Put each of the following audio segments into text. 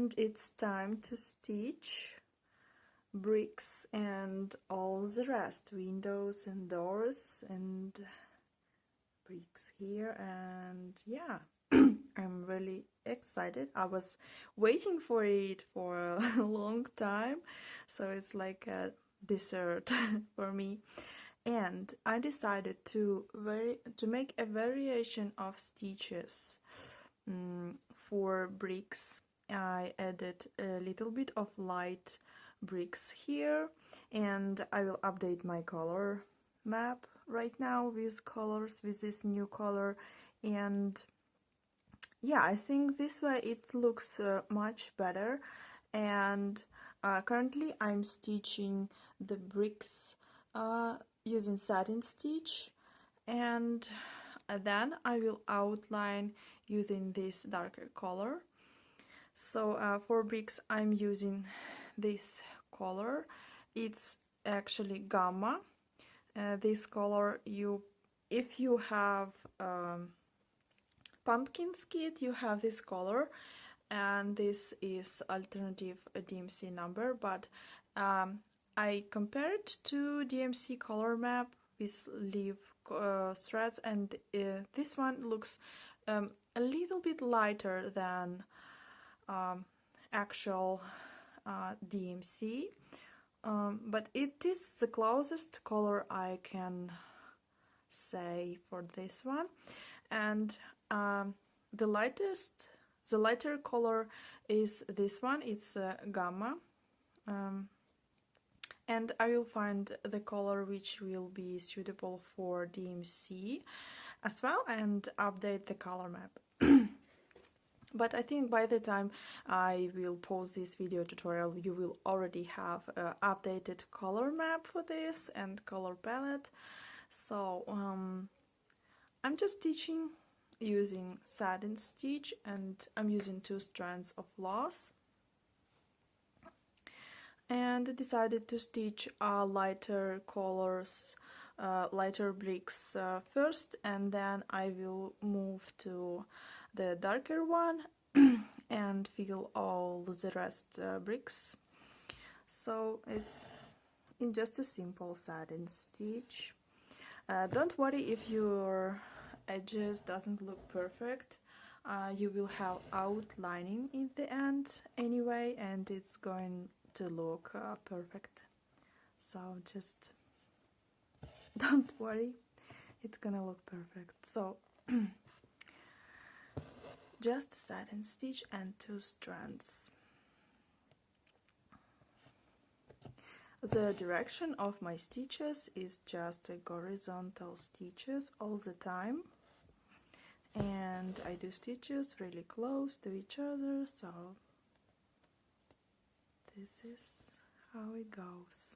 and it's time to stitch bricks and all the rest, windows and doors and bricks here. And yeah, I'm really excited. I was waiting for it for a long time, so it's like a dessert for me. And I decided to make a variation of stitches. For bricks, I added a little bit of light bricks here, and I will update my color map right now with colors, with this new color. And yeah, I think this way it looks much better. And currently I'm stitching the bricks using satin stitch, and then I will outline using this darker color. So for bricks I'm using this color. It's actually Gamma. This color, if you have pumpkin kit, you have this color, and this is alternative DMC number, but I compared to DMC color map with leaf threads, and this one looks a little bit lighter than actual DMC, but it is the closest color I can say for this one. And the lighter color is this one. It's Gamma, and I will find the color which will be suitable for DMC as well and update the color map. But I think by the time I will post this video tutorial, you will already have an updated color map for this and color palette. So I'm just stitching using satin stitch, and I'm using 2 strands of floss, and I decided to stitch lighter colors, lighter bricks first, and then I will move to the darker one and fill all the rest bricks. So it's in just a simple satin stitch. Don't worry if your edges doesn't look perfect. You will have outlining in the end anyway, and it's going to look perfect. So just don't worry, it's gonna look perfect. So just a satin stitch and 2 strands. The direction of my stitches is just horizontal stitches all the time, and I do stitches really close to each other, so this is how it goes.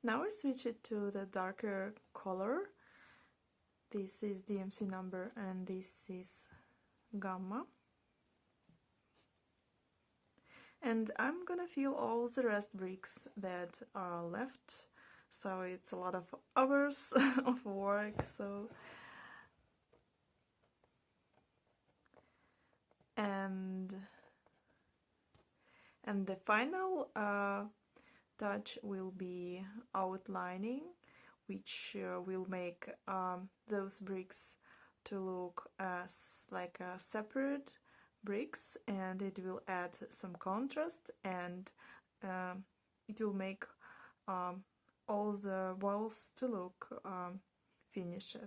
Now I switch it to the darker color. This is DMC number and this is Gamma. And I'm gonna fill all the rest bricks that are left, so it's a lot of hours of work. And the final touch will be outlining, which will make those bricks to look as like a separate bricks, and it will add some contrast, and it will make all the walls to look finished.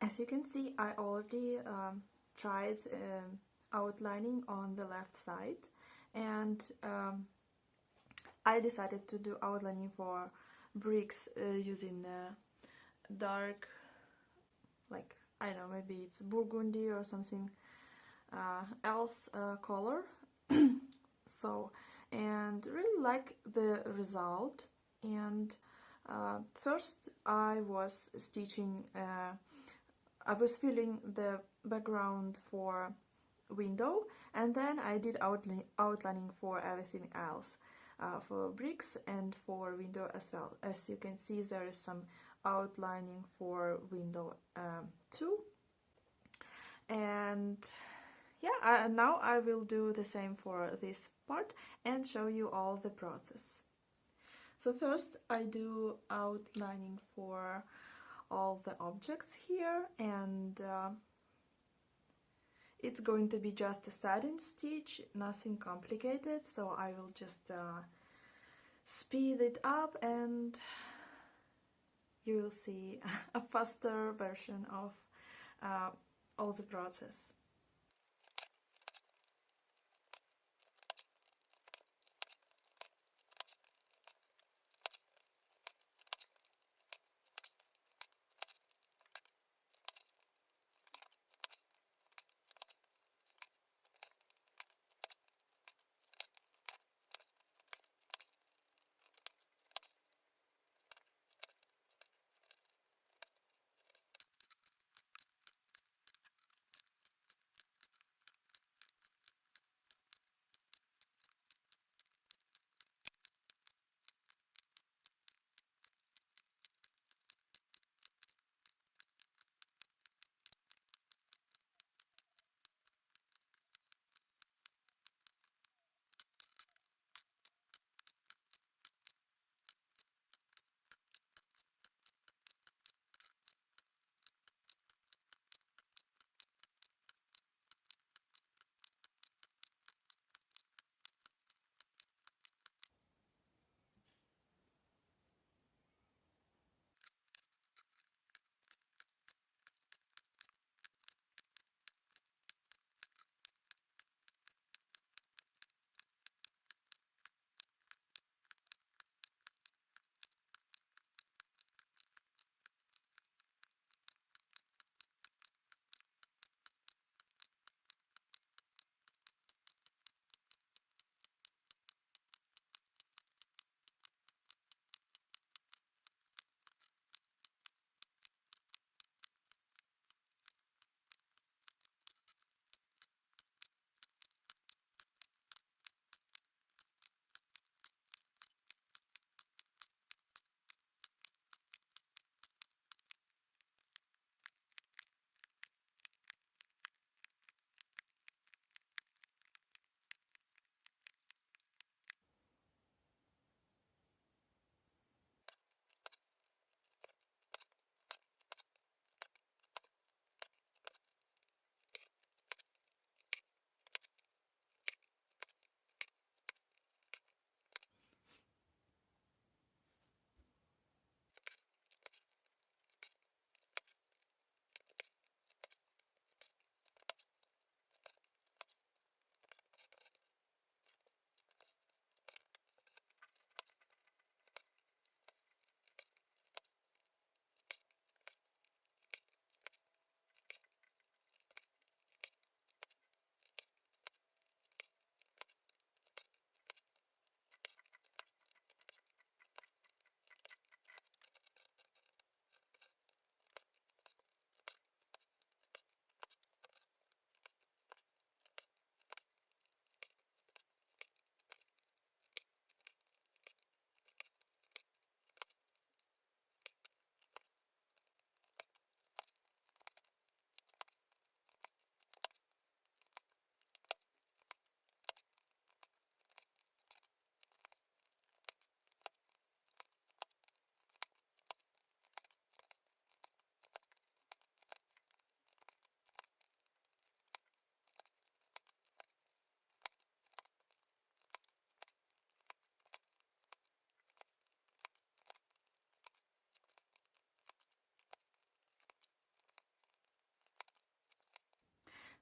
As you can see, I already tried outlining on the left side, and I decided to do outlining for bricks using dark, like, I don't know, maybe it's burgundy or something else color. So, and really like the result. And first I was stitching, I was filling the background for window, and then I did outlining for everything else, for bricks and for window as well. As you can see, there is some outlining for window too. And yeah, now I will do the same for this part and show you all the process. So first I do outlining for all the objects here, and it's going to be just a satin stitch, nothing complicated, so I will just speed it up and you will see a faster version of all the process.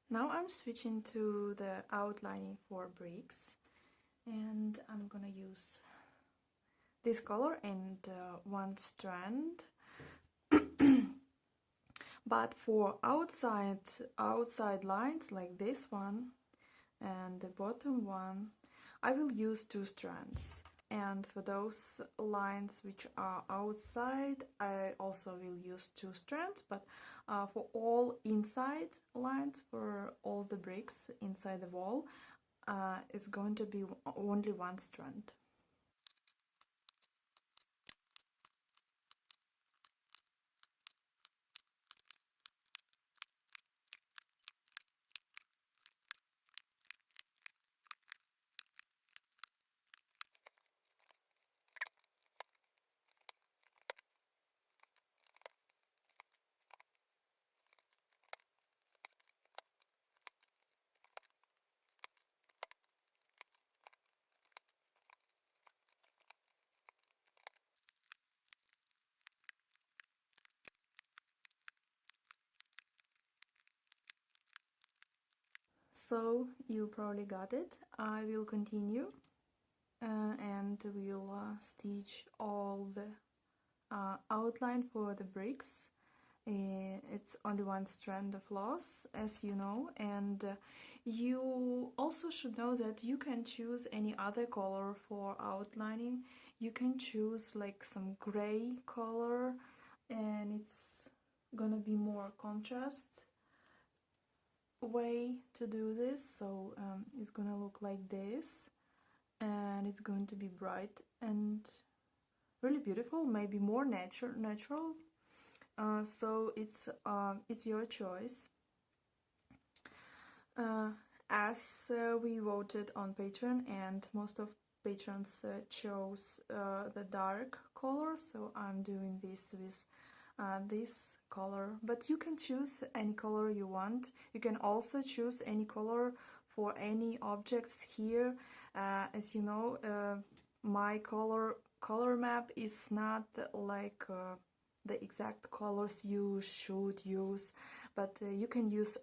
Now I'm switching to the outlining for bricks, and I'm gonna use this color and one strand. But for outside lines like this one and the bottom one, I will use 2 strands. And for those lines which are outside, I also will use 2 strands, but for all inside lines, for all the bricks inside the wall, it's going to be only 1 strand. So you probably got it. I will continue and we'll stitch all the outline for the bricks. It's only 1 strand of floss, as you know, and you also should know that you can choose any other color for outlining. You can choose like some gray color, and it's gonna be more contrast way to do this. So it's gonna look like this, and it's going to be bright and really beautiful, maybe more natural. So it's your choice. As we voted on Patreon, and most of patrons chose the dark color, so I'm doing this with this color. But you can choose any color you want. You can also choose any color for any objects here. As you know, my color map is not like the exact colors you should use, but you can use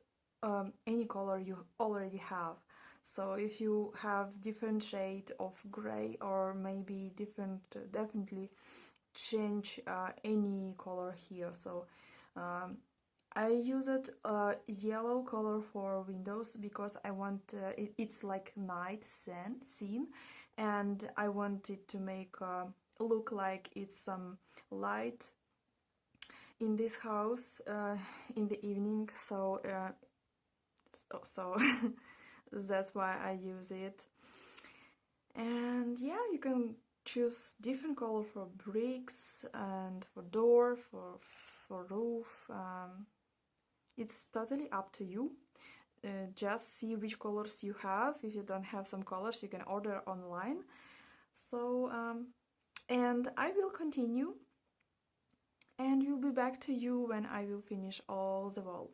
any color you already have. So if you have different shade of gray, or maybe different, definitely change any color here. So I use it yellow color for windows because I want it's like night scene, and I want it to make look like it's some light in this house in the evening. So that's why I use it. And yeah, you can choose different color for bricks and for door, for roof. It's totally up to you. Just see which colors you have. If you don't have some colors, you can order online. So and I will continue, and will be back to you when I will finish all the wall.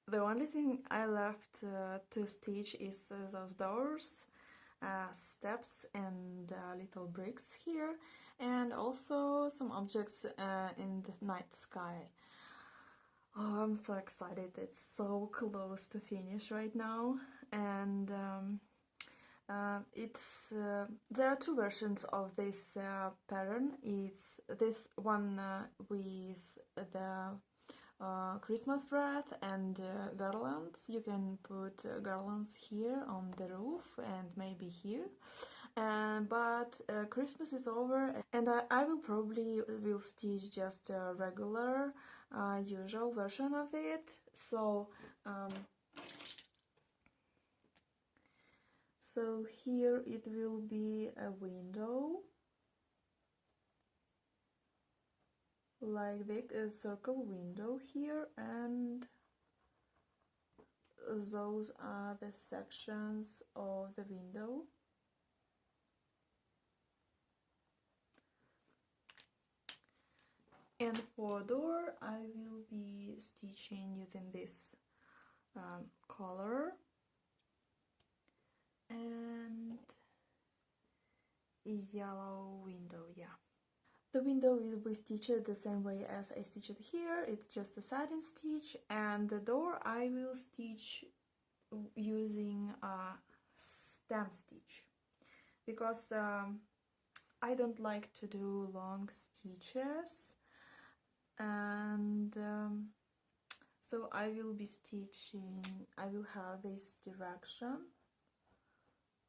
The only thing I left to stitch is those doors, steps, and little bricks here, and also some objects in the night sky. Oh, I'm so excited. It's so close to finish right now, and there are 2 versions of this pattern. It's this one with the Christmas wreath and garlands. You can put garlands here on the roof and maybe here. But Christmas is over, and I will probably will stitch just a regular usual version of it. So here it will be a window like this, a circle window here, and those are the sections of the window. And for door, I will be stitching using this color and yellow window, yeah. The window will be stitched the same way as I stitched it here. It's just a satin stitch, and the door I will stitch using a stamp stitch because I don't like to do long stitches, and so I will be stitching, I will have this direction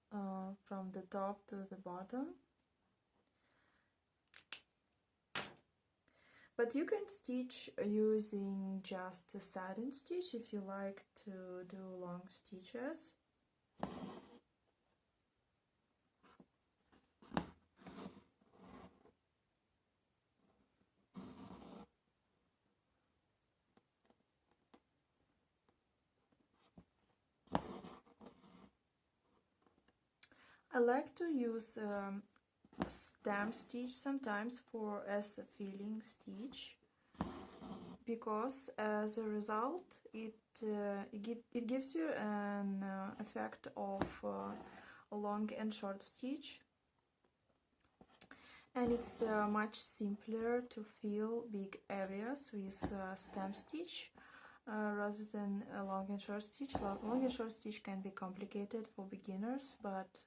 from the top to the bottom. But you can stitch using just a satin stitch if you like to do long stitches. I like to use stamp stitch sometimes for as a filling stitch, because as a result it gives you an effect of a long and short stitch, and it's much simpler to fill big areas with stamp stitch rather than a long and short stitch. Long and short stitch can be complicated for beginners, but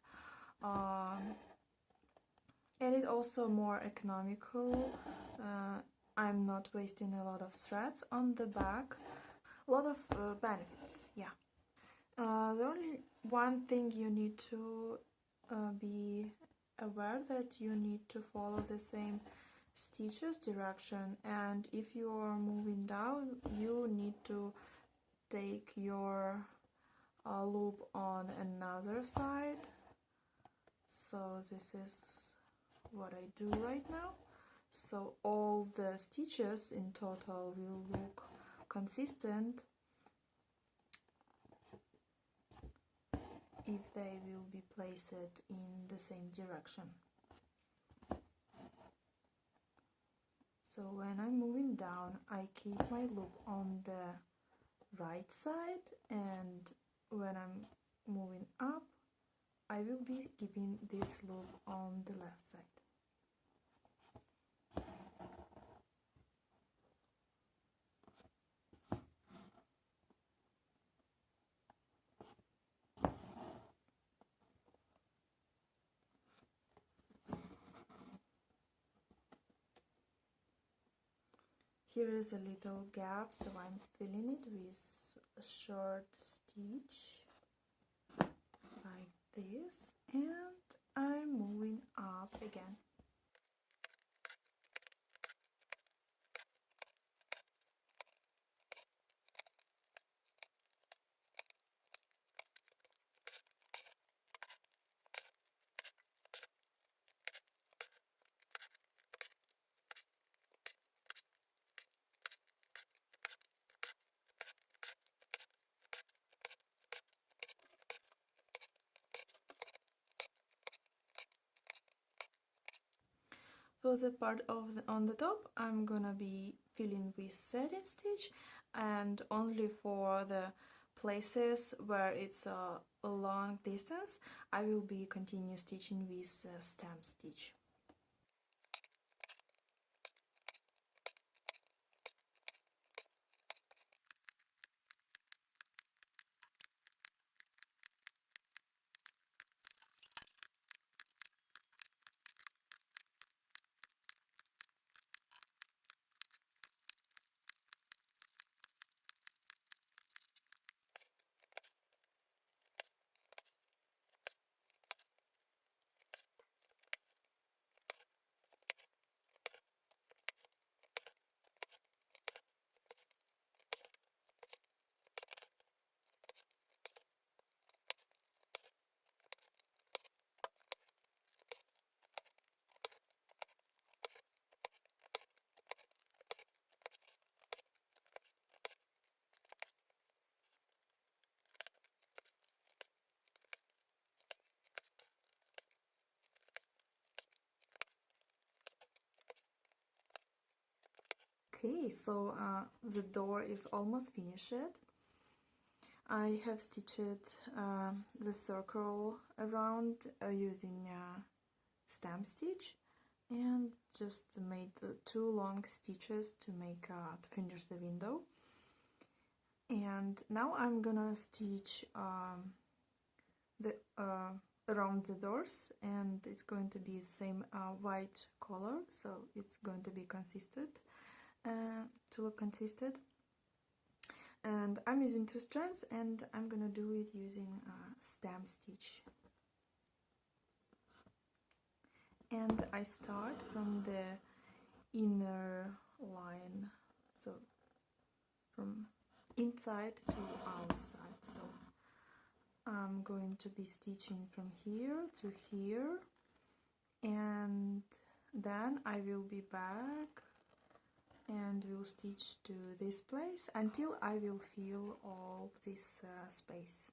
and it's also more economical. I'm not wasting a lot of threads on the back. A lot of benefits, yeah. The only one thing you need to be aware that you need to follow the same stitches direction, and if you are moving down you need to take your loop on another side. So this is what I do right now. So all the stitches in total will look consistent if they will be placed in the same direction. So when I'm moving down, I keep my loop on the right side, and when I'm moving up, I will be keeping this loop on the left side. Here is a little gap, so I'm filling it with a short stitch like this, and I'm moving up again. For the part of on the top, I'm gonna be filling with satin stitch, and only for the places where it's a long distance, I will be continue stitching with stamp stitch. Okay, so the door is almost finished. I have stitched the circle around using stamp stitch, and just made two long stitches to finish the window. And now I'm gonna stitch the around the doors, and it's going to be the same white color, so it's going to be consistent, to look consistent. And I'm using 2 strands, and I'm gonna do it using stamp stitch. And I start from the inner line, so from inside to outside. So I'm going to be stitching from here to here, and then I will be back and will stitch to this place until I will fill all this space.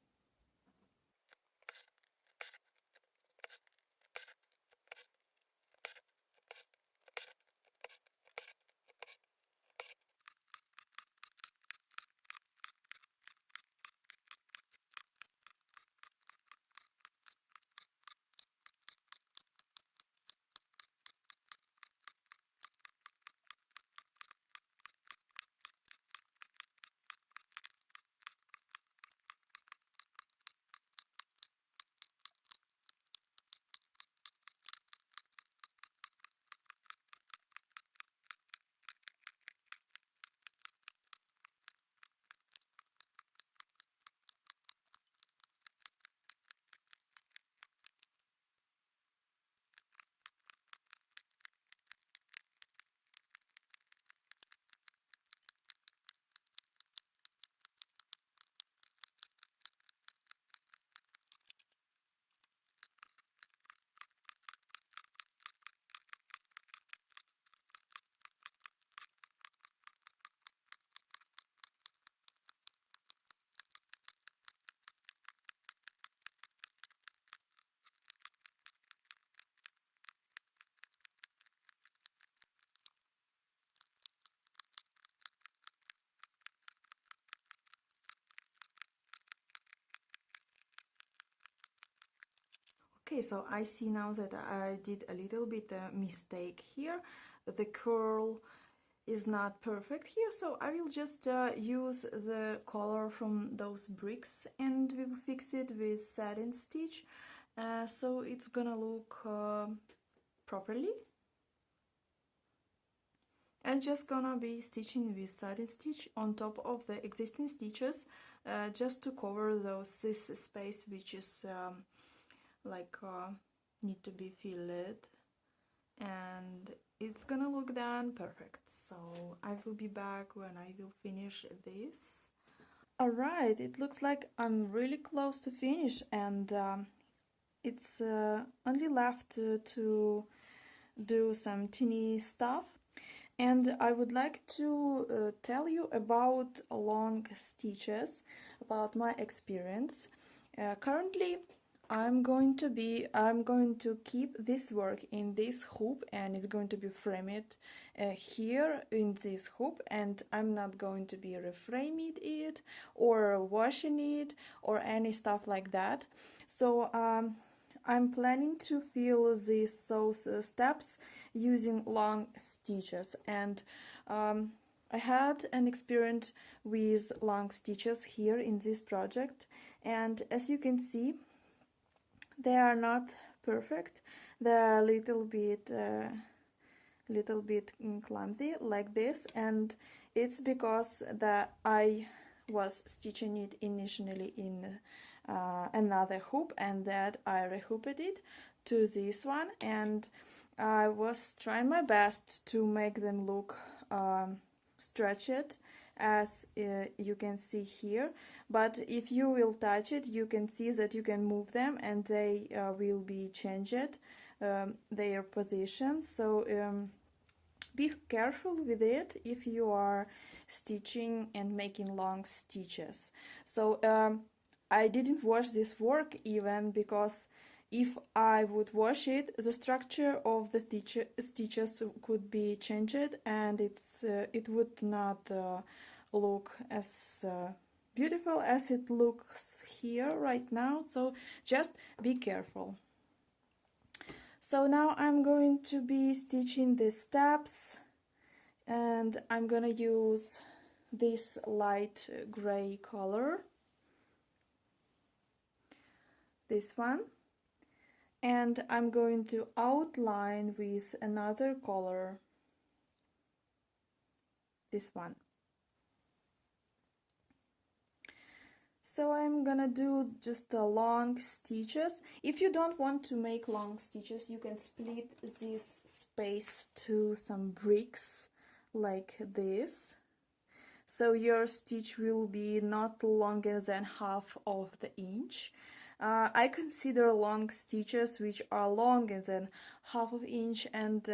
Okay, so I see now that I did a little bit mistake here. The curl is not perfect here, so I will just use the color from those bricks and we will fix it with satin stitch, so it's gonna look properly. I'm just gonna be stitching with satin stitch on top of the existing stitches, just to cover this space which is need to be filled, and it's gonna look done perfect. So I will be back when I will finish this. Alright, it looks like I'm really close to finish, and it's only left to do some teeny stuff. And I would like to tell you about long stitches, about my experience. Currently I'm going to keep this work in this hoop, and it's going to be framed here in this hoop, and I'm not going to be reframing it or washing it or any stuff like that. So I'm planning to fill those steps using long stitches, and I had an experience with long stitches here in this project, and as you can see, they are not perfect. They are a little bit clumsy like this, and it's because that I was stitching it initially in another hoop, and that I rehooped it to this one, and I was trying my best to make them look stretched, as you can see here. But if you will touch it, you can see that you can move them, and they will be changed their position. So be careful with it if you are stitching and making long stitches. So I didn't wash this work even, because if I would wash it, the structure of the stitches could be changed, and it would not look as beautiful as it looks here right now. So just be careful. So now I'm going to be stitching the steps, and I'm gonna use this light gray color, this one, and I'm going to outline with another color, this one. So I'm gonna do just the long stitches. If you don't want to make long stitches, you can split this space to some bricks like this. So your stitch will be not longer than half of the inch. I consider long stitches which are longer than half of inch, and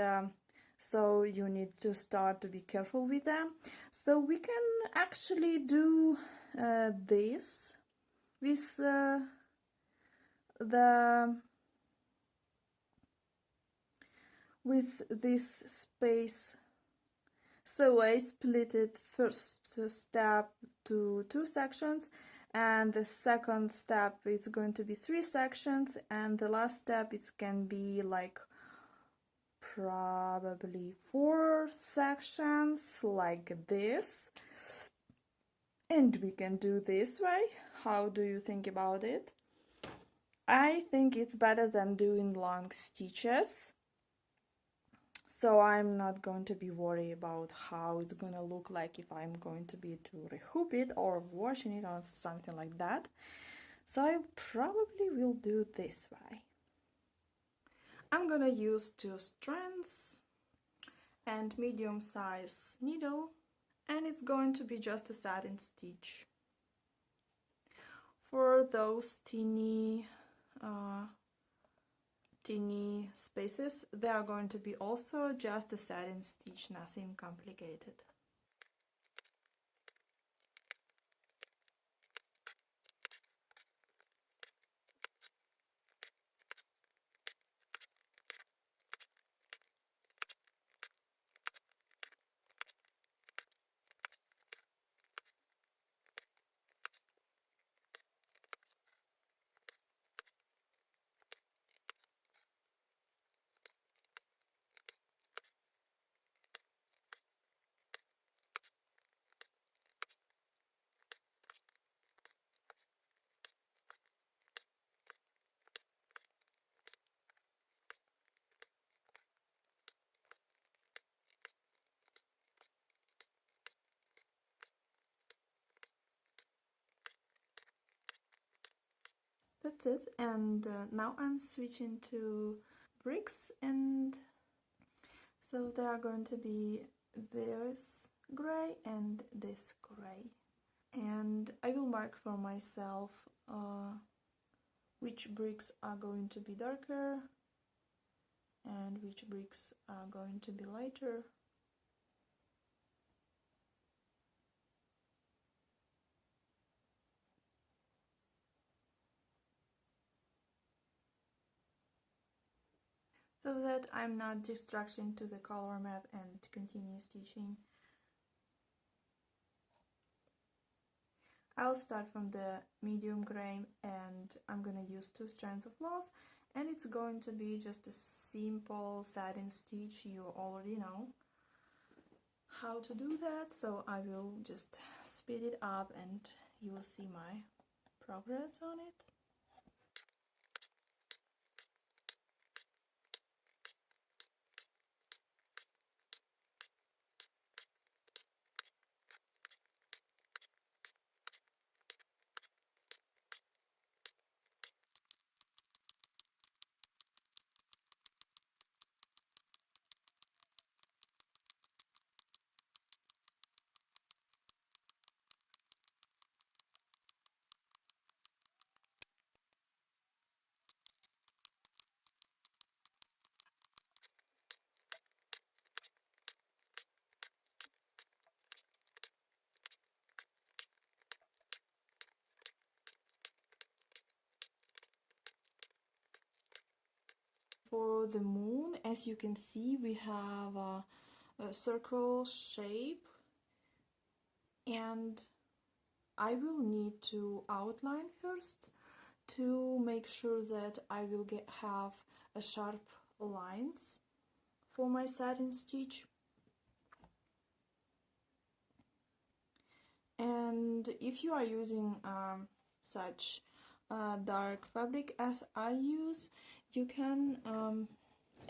so you need to start to be careful with them. So we can actually do this with this space. So I split it first step to 2 sections, and the second step it's going to be 3 sections, and the last step it can be like probably 4 sections like this. And we can do this way. How do you think about it? I think it's better than doing long stitches. So I'm not going to be worried about how it's gonna look like if I'm going to be to rehoop it or washing it or something like that. So I probably will do this way. I'm gonna use 2 strands and medium size needle, and it's going to be just a satin stitch. For those teeny spaces, they are going to be also just a satin stitch, nothing complicated. That's it, and now I'm switching to bricks, and so there are going to be this gray and this gray, and I will mark for myself which bricks are going to be darker and which bricks are going to be lighter. So that I'm not distracting to the color map and continue stitching. I'll start from the medium gray, and I'm gonna use 2 strands of floss, and it's going to be just a simple satin stitch. You already know how to do that, so I will just speed it up and you will see my progress on it. the moon, as you can see, we have a circle shape, and I will need to outline first to make sure that I will have a sharp lines for my satin stitch. And if you are using such dark fabric as I use, you can,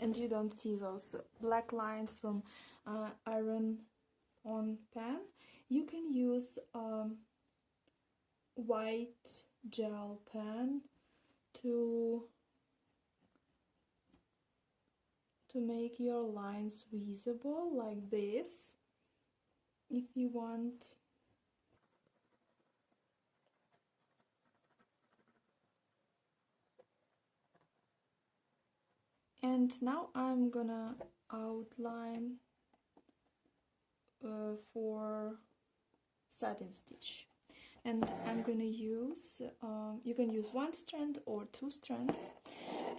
and you don't see those black lines from iron on pan, you can use white gel pen to make your lines visible like this, if you want. And now I'm gonna outline for satin stitch, and I'm gonna use, you can use one strand or two strands,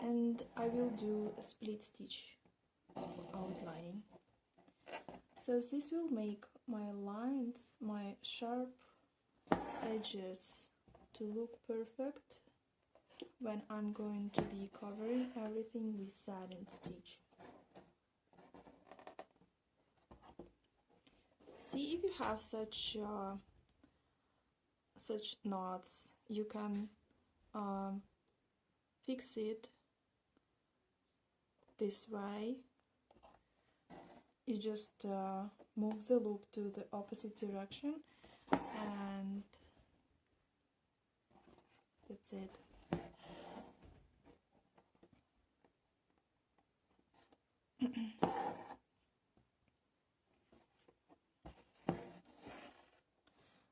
and I will do a split stitch for outlining. So this will make my lines, my sharp edges, to look perfect when I'm going to be covering everything with satin stitch. See, if you have such knots, you can fix it this way. You just move the loop to the opposite direction, and that's it.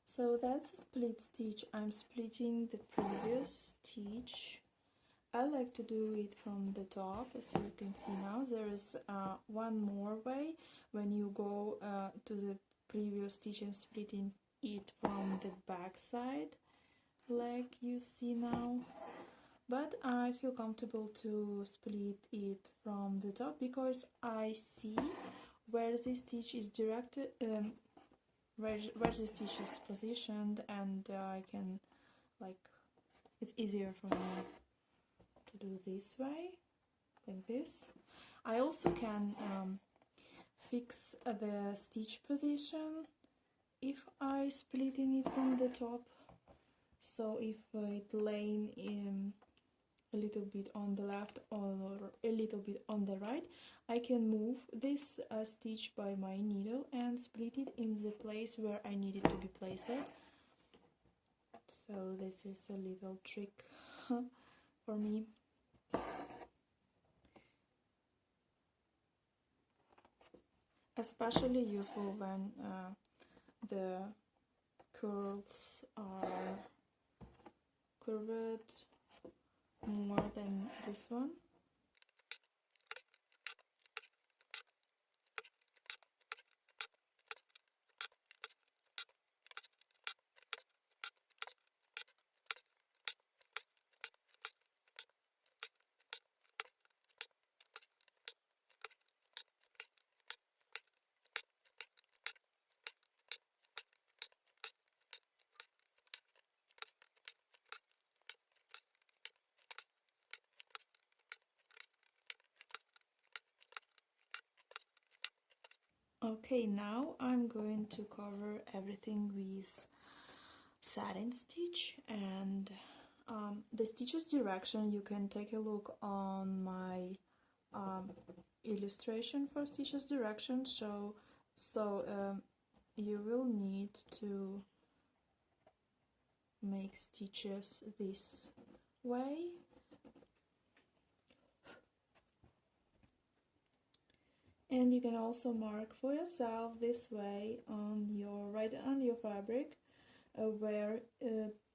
So that's a split stitch. I'm splitting the previous stitch. I like to do it from the top, as you can see now. There is one more way when you go to the previous stitch and splitting it from the back side, like you see now. But I feel comfortable to split it from the top because I see where the stitch is directed, where the stitch is positioned, and I can, like, it's easier for me to do this way, like this. I also can fix the stitch position if I splitting it from the top. So if it laying in a little bit on the left or a little bit on the right, I can move this stitch by my needle and split it in the place where I need it to be placed. So this is a little trick for me. Especially useful when the curls are curved more than this one. Okay, now I'm going to cover everything with satin stitch, and the stitches direction you can take a look on my illustration for stitches direction. So you will need to make stitches this way. And you can also mark for yourself this way on your fabric, where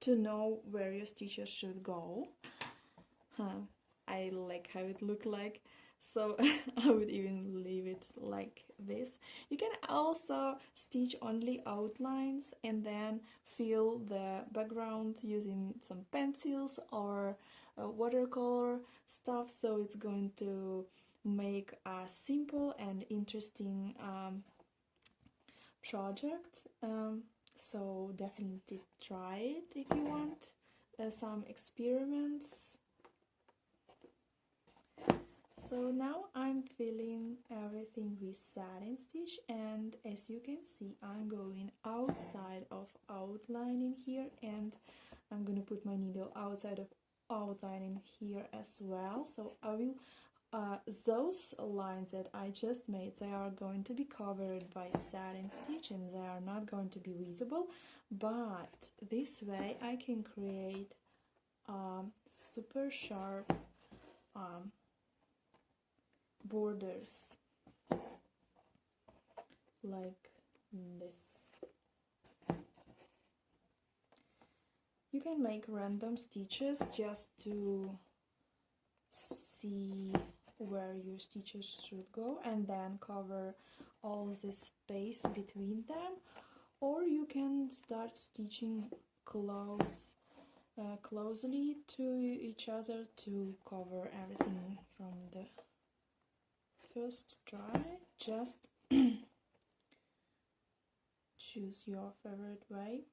to know where your stitches should go. I like how it look like, so I would even leave it like this. You can also stitch only outlines and then fill the background using some pencils or watercolor stuff, so it's going to make a simple and interesting project. So definitely try it if you want some experiments. So now I'm filling everything with satin stitch, and as you can see I'm going outside of outlining here, and I'm gonna put my needle outside of outlining here as well. So I will those lines that I just made, they are going to be covered by satin stitch and they are not going to be visible, but this way I can create super sharp borders like this. You can make random stitches just to see where your stitches should go and then cover all the space between them, or you can start stitching closely to each other to cover everything from the first try. Just choose your favorite way.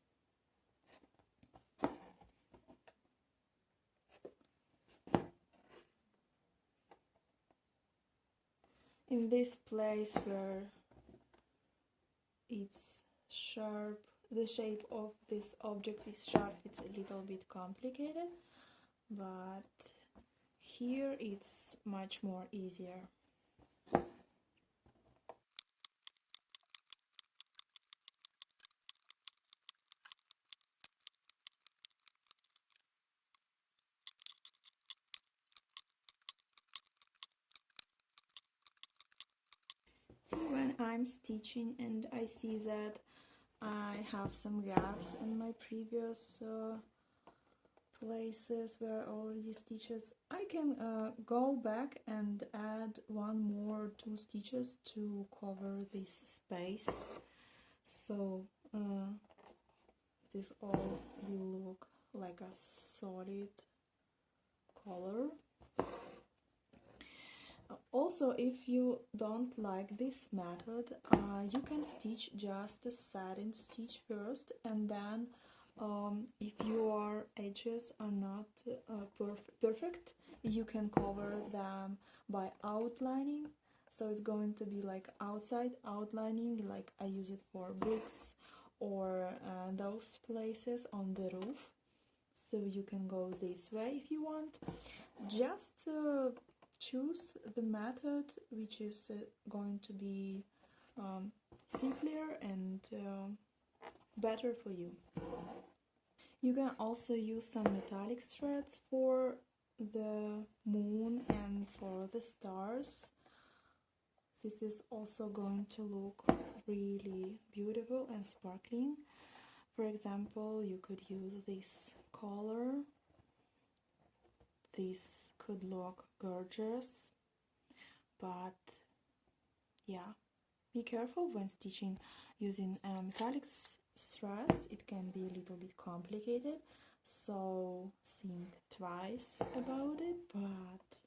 In this place where it's sharp, the shape of this object is sharp, it's a little bit complicated, but here it's much more easier. See, when I'm stitching and I see that I have some gaps in my previous places where I already stitches, I can go back and add one more 2 stitches to cover this space, so this all will look like a solid color. Also, if you don't like this method, you can stitch just a satin stitch first, and then if your edges are not perfect, you can cover them by outlining. So it's going to be like outside outlining, like I use it for bricks or those places on the roof. So you can go this way if you want. Just choose the method which is going to be simpler and better for you. You can also use some metallic threads for the moon and for the stars. This is also going to look really beautiful and sparkling. For example, you could use this color. This could look gorgeous, but yeah, be careful when stitching using metallic threads. It can be a little bit complicated, so think twice about it, but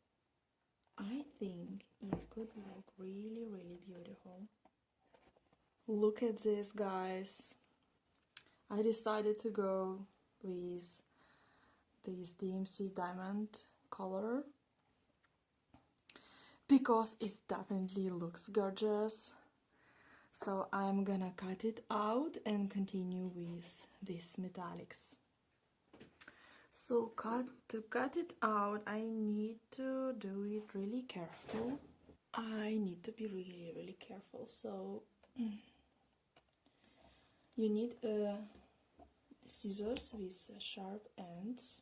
I think it could look really, really beautiful. Look at this, guys. I decided to go with this DMC diamond color because it definitely looks gorgeous. So I'm gonna cut it out and continue with these metallics. So to cut it out, I need to do it really careful. I need to be really, really careful. So you need scissors with sharp ends,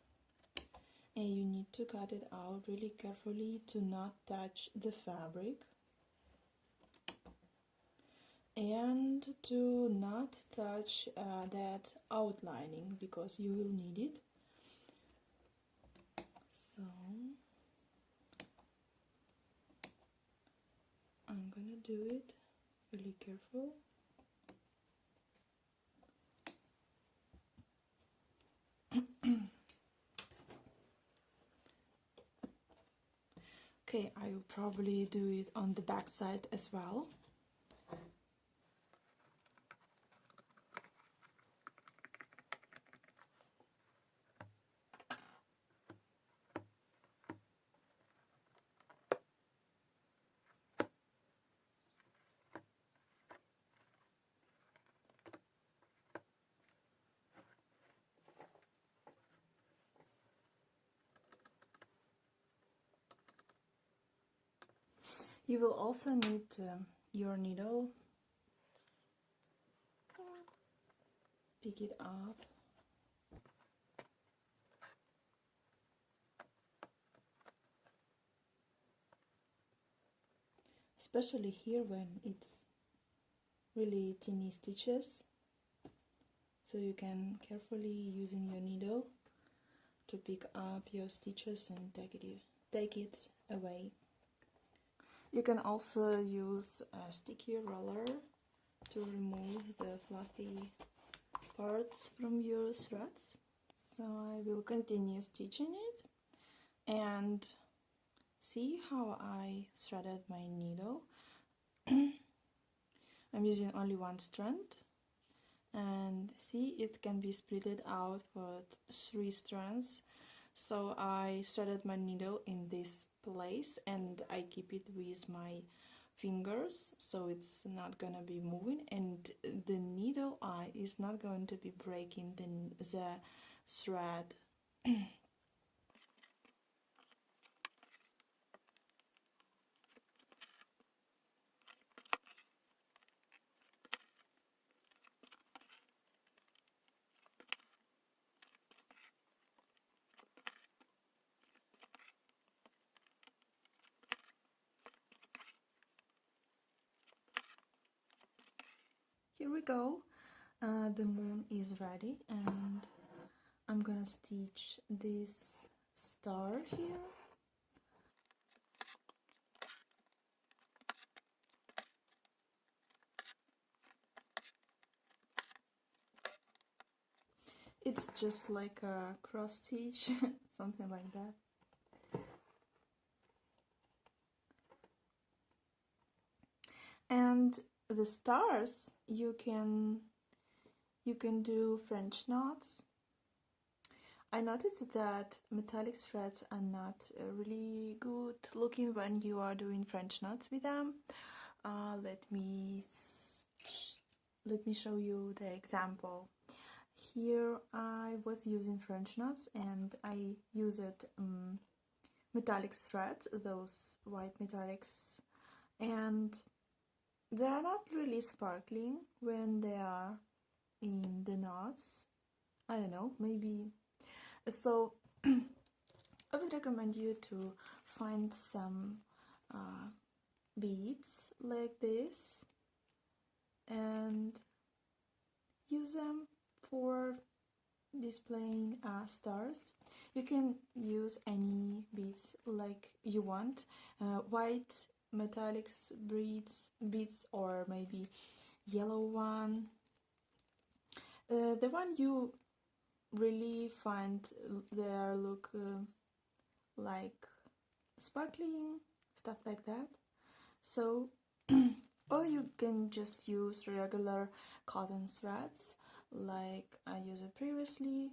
and you need to cut it out really carefully to not touch the fabric and to not touch that outlining, because you will need it. So I'm gonna do it really careful. Okay, I will probably do it on the back side as well. You will also need your needle. Pick it up. Especially here when it's really teeny stitches. So you can carefully using your needle to pick up your stitches and take it away. You can also use a sticky roller to remove the fluffy parts from your threads. So I will continue stitching it and see how I threaded my needle. I'm using only one strand, and see, it can be splitted out for 3 strands. So I threaded my needle in this place and I keep it with my fingers so it's not gonna be moving, and the needle eye is not going to be breaking the thread. Here we go. The moon is ready, and I'm gonna stitch this star here. It's just like a cross stitch, something like that. And the stars, you can do French knots. I noticed that metallic threads are not really good looking when you are doing French knots with them. Let me show you the example. Here I was using French knots and I used metallic threads, those white metallics, and they are not really sparkling when they are in the knots. I don't know, maybe. So I would recommend you to find some beads like this and use them for displaying stars. You can use any beads like you want, white metallics beads or maybe yellow one. The one you really find their look like sparkling, stuff like that. So or you can just use regular cotton threads like I used previously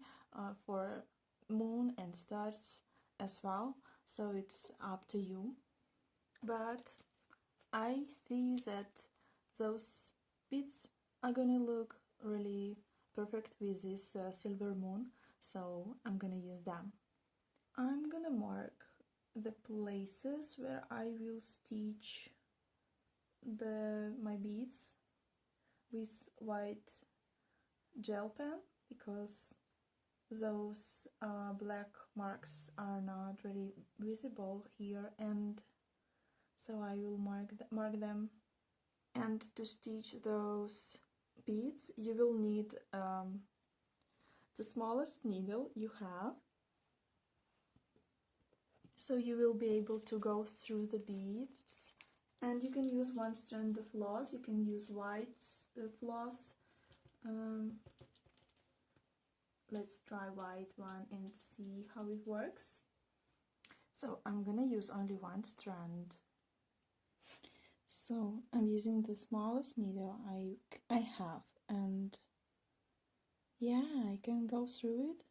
for moon and stars as well, so it's up to you. But I think that those beads are gonna look really perfect with this silver moon, so I'm gonna use them. I'm gonna mark the places where I will stitch my beads with white gel pen, because those black marks are not really visible here, and so I will mark them. And to stitch those beads you will need the smallest needle you have, so you will be able to go through the beads. And you can use one strand of floss, you can use white floss. Let's try white one and see how it works. So I'm gonna use only one strand. So I'm using the smallest needle I have, and yeah, I can go through it.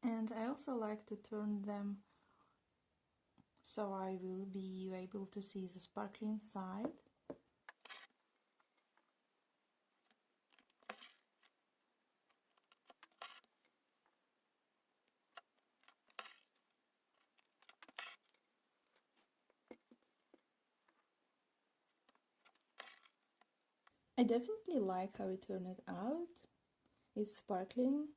And I also like to turn them so I will be able to see the sparkling side. I definitely like how it turned out. It's sparkling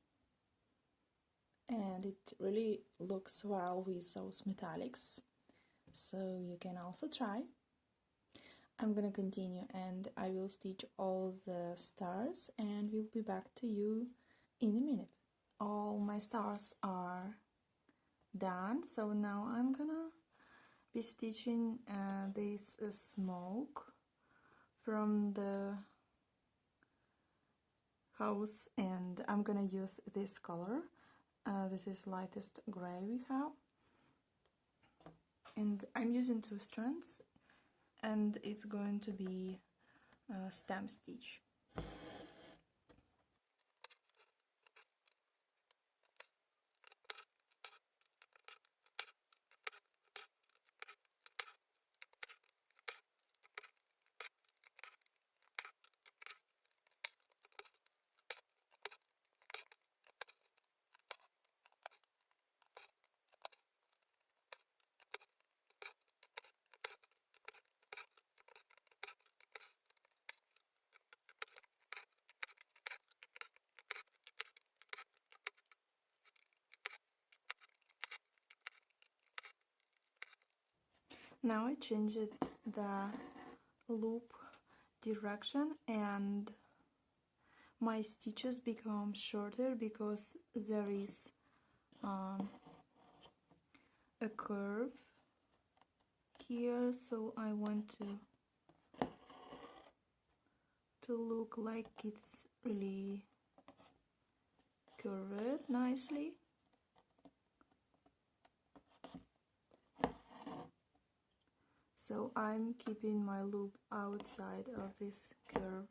and it really looks well with those metallics. So you can also try. I'm gonna continue and I will stitch all the stars and we'll be back to you in a minute. All my stars are done, so now I'm gonna be stitching this smoke from the house, and I'm gonna use this color. This is lightest gray we have, and I'm using 2 strands, and it's going to be a stem stitch. Now I changed the loop direction and my stitches become shorter because there is a curve here, so I want to look like it's really curved nicely. So I'm keeping my loop outside of this curve.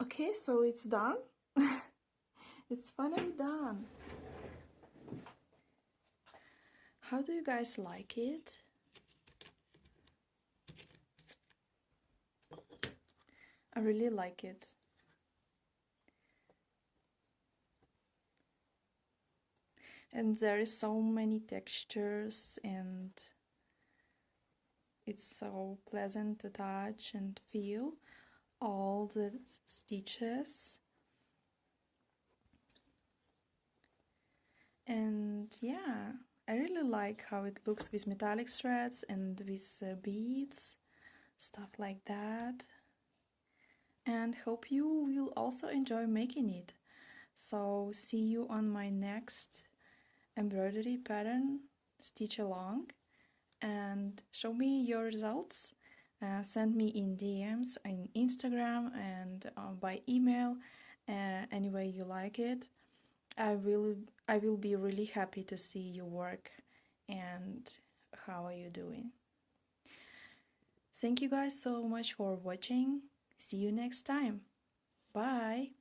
Okay, so it's done. It's finally done. How do you guys like it? I really like it. And there is so many textures and it's so pleasant to touch and feel all the stitches. And yeah, I really like how it looks with metallic threads and with beads, stuff like that. And hope you will also enjoy making it. So see you on my next embroidery pattern stitch along and show me your results. Send me in DMs in Instagram and by email, any way you like it. I will be really happy to see your work and how are you doing. Thank you guys so much for watching. See you next time. Bye.